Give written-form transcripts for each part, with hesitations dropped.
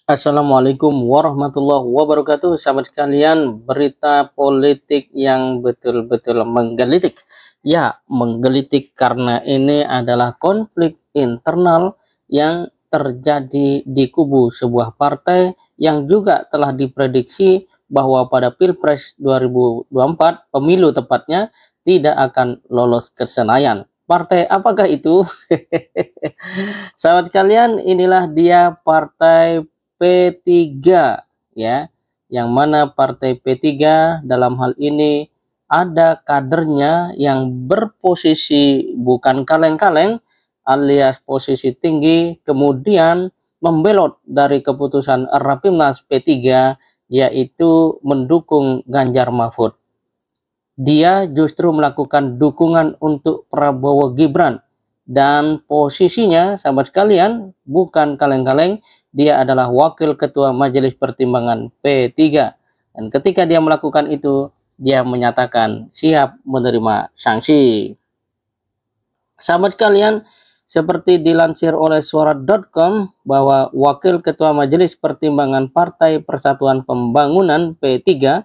Assalamualaikum warahmatullahi wabarakatuh. Sahabat sekalian, berita politik yang betul-betul menggelitik. Ya, menggelitik karena ini adalah konflik internal yang terjadi di kubu sebuah partai yang juga telah diprediksi bahwa pada Pilpres 2024, pemilu tepatnya, tidak akan lolos ke Senayan. Partai apakah itu? Sahabat kalian, inilah dia partai P3 ya, yang mana partai P3 dalam hal ini ada kadernya yang berposisi bukan kaleng-kaleng alias posisi tinggi, kemudian membelot dari keputusan Rapimnas P3 yaitu mendukung Ganjar Mahfud. Dia justru melakukan dukungan untuk Prabowo Gibran dan posisinya sahabat sekalian bukan kaleng-kaleng, dia adalah wakil ketua Majelis Pertimbangan P3 dan ketika dia melakukan itu dia menyatakan siap menerima sanksi. Sahabat kalian, seperti dilansir oleh suara.com bahwa wakil ketua Majelis Pertimbangan Partai Persatuan Pembangunan P3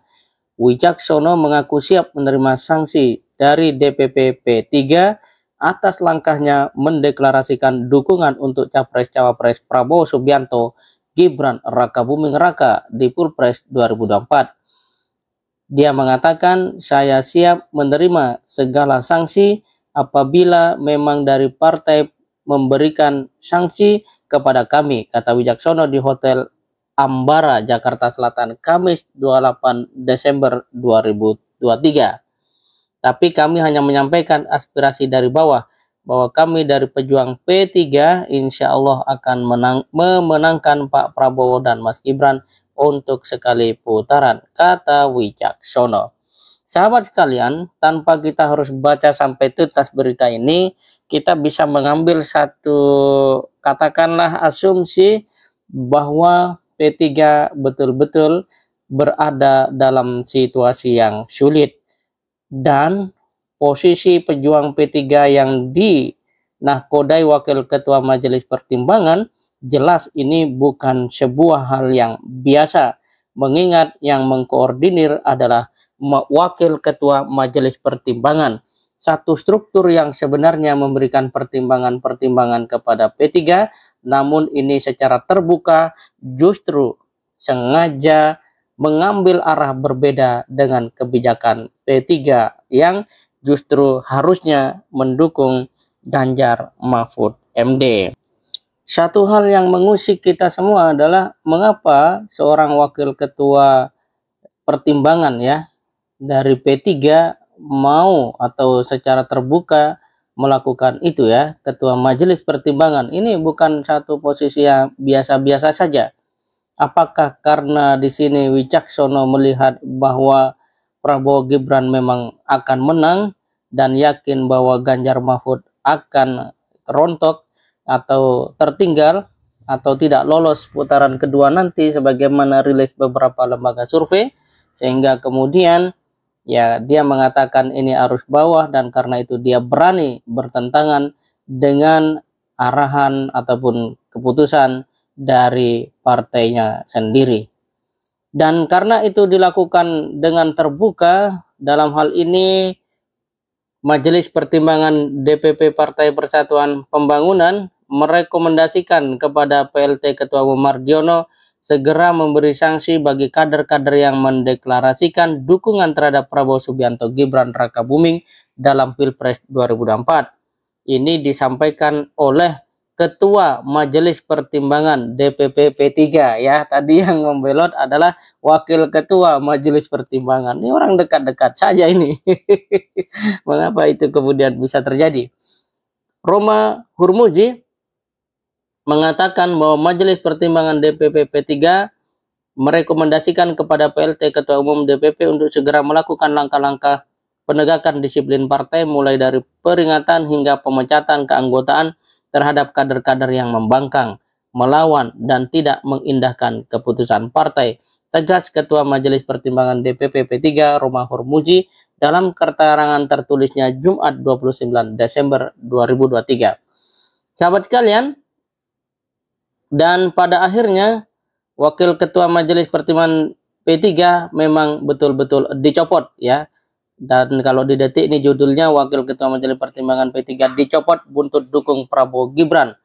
Wicaksono mengaku siap menerima sanksi dari DPP P3 atas langkahnya mendeklarasikan dukungan untuk Capres-Cawapres Prabowo Subianto Gibran Rakabuming Raka di Pilpres 2024. Dia mengatakan, saya siap menerima segala sanksi apabila memang dari partai memberikan sanksi kepada kami, kata Wicaksono di Hotel Ambara, Jakarta Selatan, Kamis 28 Desember 2023. Tapi kami hanya menyampaikan aspirasi dari bawah, bahwa kami dari pejuang P3 insya Allah akan memenangkan Pak Prabowo dan Mas Gibran untuk sekali putaran, kata Wicaksono. Sahabat sekalian, tanpa kita harus baca sampai tuntas berita ini, kita bisa mengambil satu, katakanlah asumsi bahwa P3 betul-betul berada dalam situasi yang sulit dan posisi pejuang P3 yang dinahkodai wakil ketua Majelis Pertimbangan jelas ini bukan sebuah hal yang biasa, mengingat yang mengkoordinir adalah wakil ketua Majelis Pertimbangan, satu struktur yang sebenarnya memberikan pertimbangan-pertimbangan kepada P3, namun ini secara terbuka justru sengaja mengambil arah berbeda dengan kebijakan P3 yang justru harusnya mendukung Ganjar Mahfud MD. Satu hal yang mengusik kita semua adalah mengapa seorang wakil ketua pertimbangan ya dari P3 mau atau secara terbuka melakukan itu ya, ketua Majelis Pertimbangan. Ini bukan satu posisi yang biasa-biasa saja. Apakah karena di sini Wicaksono melihat bahwa Prabowo Gibran memang akan menang dan yakin bahwa Ganjar Mahfud akan rontok atau tertinggal atau tidak lolos putaran kedua nanti sebagaimana rilis beberapa lembaga survei, sehingga kemudian ya dia mengatakan ini arus bawah dan karena itu dia berani bertentangan dengan arahan ataupun keputusan dari partainya sendiri. Dan karena itu dilakukan dengan terbuka, dalam hal ini Majelis Pertimbangan DPP Partai Persatuan Pembangunan merekomendasikan kepada PLT Ketua Umum Mardiono segera memberi sanksi bagi kader-kader yang mendeklarasikan dukungan terhadap Prabowo Subianto Gibran Rakabuming dalam Pilpres 2024. Ini disampaikan oleh Ketua Majelis Pertimbangan DPP P3 ya. Tadi yang membelot adalah Wakil Ketua Majelis Pertimbangan. Ini orang dekat-dekat saja ini. Mengapa itu kemudian bisa terjadi? Roma Hurmuzi mengatakan bahwa Majelis Pertimbangan DPP P3 merekomendasikan kepada PLT Ketua Umum DPP untuk segera melakukan langkah-langkah penegakan disiplin partai mulai dari peringatan hingga pemecatan keanggotaan terhadap kader-kader yang membangkang, melawan, dan tidak mengindahkan keputusan partai. Tegas Ketua Majelis Pertimbangan DPP P3 Roma Hurmuzi dalam keterangan tertulisnya Jumat 29 Desember 2023. Sahabat sekalian, dan pada akhirnya Wakil Ketua Majelis Pertimbangan P3 memang betul-betul dicopot ya. Dan kalau di Detik ini judulnya Wakil Ketua Majelis Pertimbangan P3 dicopot buntut dukung Prabowo Gibran.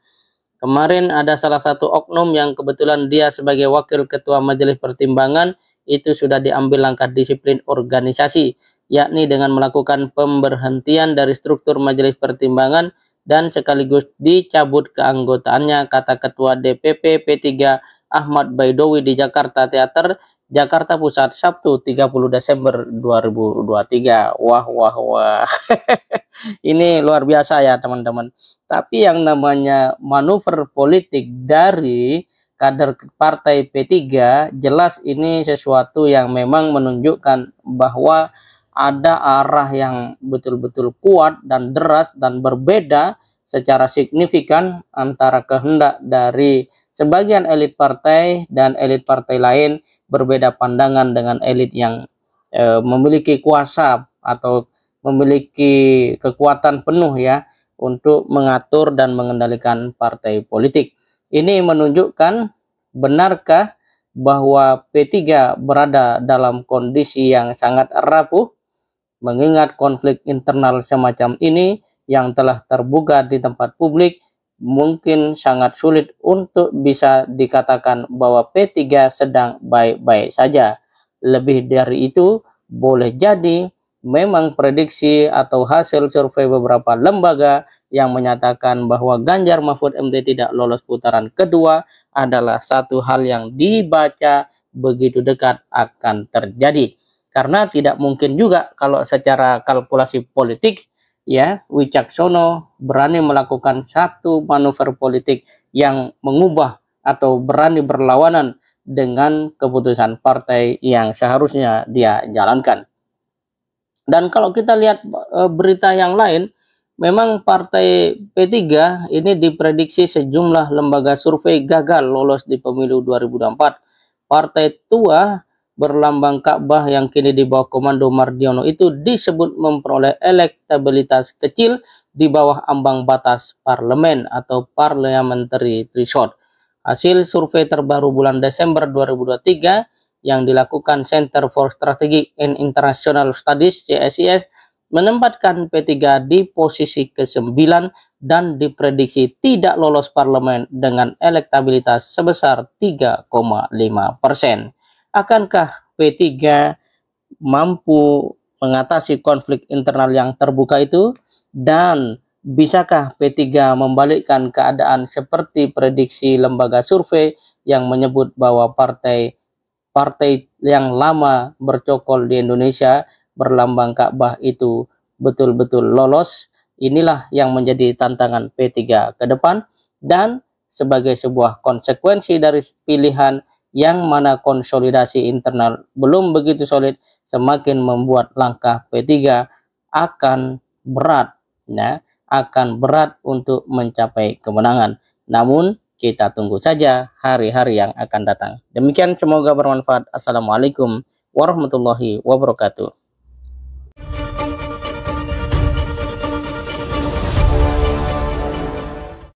Kemarin ada salah satu oknum yang kebetulan dia sebagai Wakil Ketua Majelis Pertimbangan itu sudah diambil langkah disiplin organisasi, yakni dengan melakukan pemberhentian dari struktur Majelis Pertimbangan dan sekaligus dicabut keanggotaannya, kata Ketua DPP P3 Ahmad Baidowi di Jakarta Teater, Jakarta Pusat, Sabtu 30 Desember 2023. Wah, wah, wah. Ini luar biasa ya teman-teman. Tapi yang namanya manuver politik dari kader partai P3, jelas ini sesuatu yang memang menunjukkan bahwa ada arah yang betul-betul kuat dan deras dan berbeda secara signifikan antara kehendak dari sebagian elit partai dan elit partai lain, berbeda pandangan dengan elit yang memiliki kuasa atau memiliki kekuatan penuh ya untuk mengatur dan mengendalikan partai politik. Ini menunjukkan benarkah bahwa P3 berada dalam kondisi yang sangat rapuh, mengingat konflik internal semacam ini yang telah terbuka di tempat publik. Mungkin sangat sulit untuk bisa dikatakan bahwa P3 sedang baik-baik saja. Lebih dari itu, boleh jadi memang prediksi atau hasil survei beberapa lembaga yang menyatakan bahwa Ganjar Mahfud MD tidak lolos putaran kedua adalah satu hal yang dibaca begitu dekat akan terjadi. Karena tidak mungkin juga kalau secara kalkulasi politik ya, Wicaksono berani melakukan satu manuver politik yang mengubah atau berani berlawanan dengan keputusan partai yang seharusnya dia jalankan. Dan kalau kita lihat berita yang lain, memang partai P3 ini diprediksi sejumlah lembaga survei gagal lolos di pemilu 2024. Partai tua berlambang Ka'bah yang kini di bawah komando Mardiono itu disebut memperoleh elektabilitas kecil di bawah ambang batas parlemen atau parliamentary threshold. Hasil survei terbaru bulan Desember 2023 yang dilakukan Center for Strategic and International Studies CSIS menempatkan P3 di posisi ke-9 dan diprediksi tidak lolos parlemen dengan elektabilitas sebesar 3,5%. Akankah P3 mampu mengatasi konflik internal yang terbuka itu? Dan bisakah P3 membalikkan keadaan seperti prediksi lembaga survei yang menyebut bahwa partai yang lama bercokol di Indonesia berlambang Ka'bah itu betul-betul lolos? Inilah yang menjadi tantangan P3 ke depan, dan sebagai sebuah konsekuensi dari pilihan yang mana konsolidasi internal belum begitu solid, semakin membuat langkah P3 akan berat, ya, akan berat untuk mencapai kemenangan. Namun kita tunggu saja hari-hari yang akan datang. Demikian, semoga bermanfaat. Assalamualaikum warahmatullahi wabarakatuh.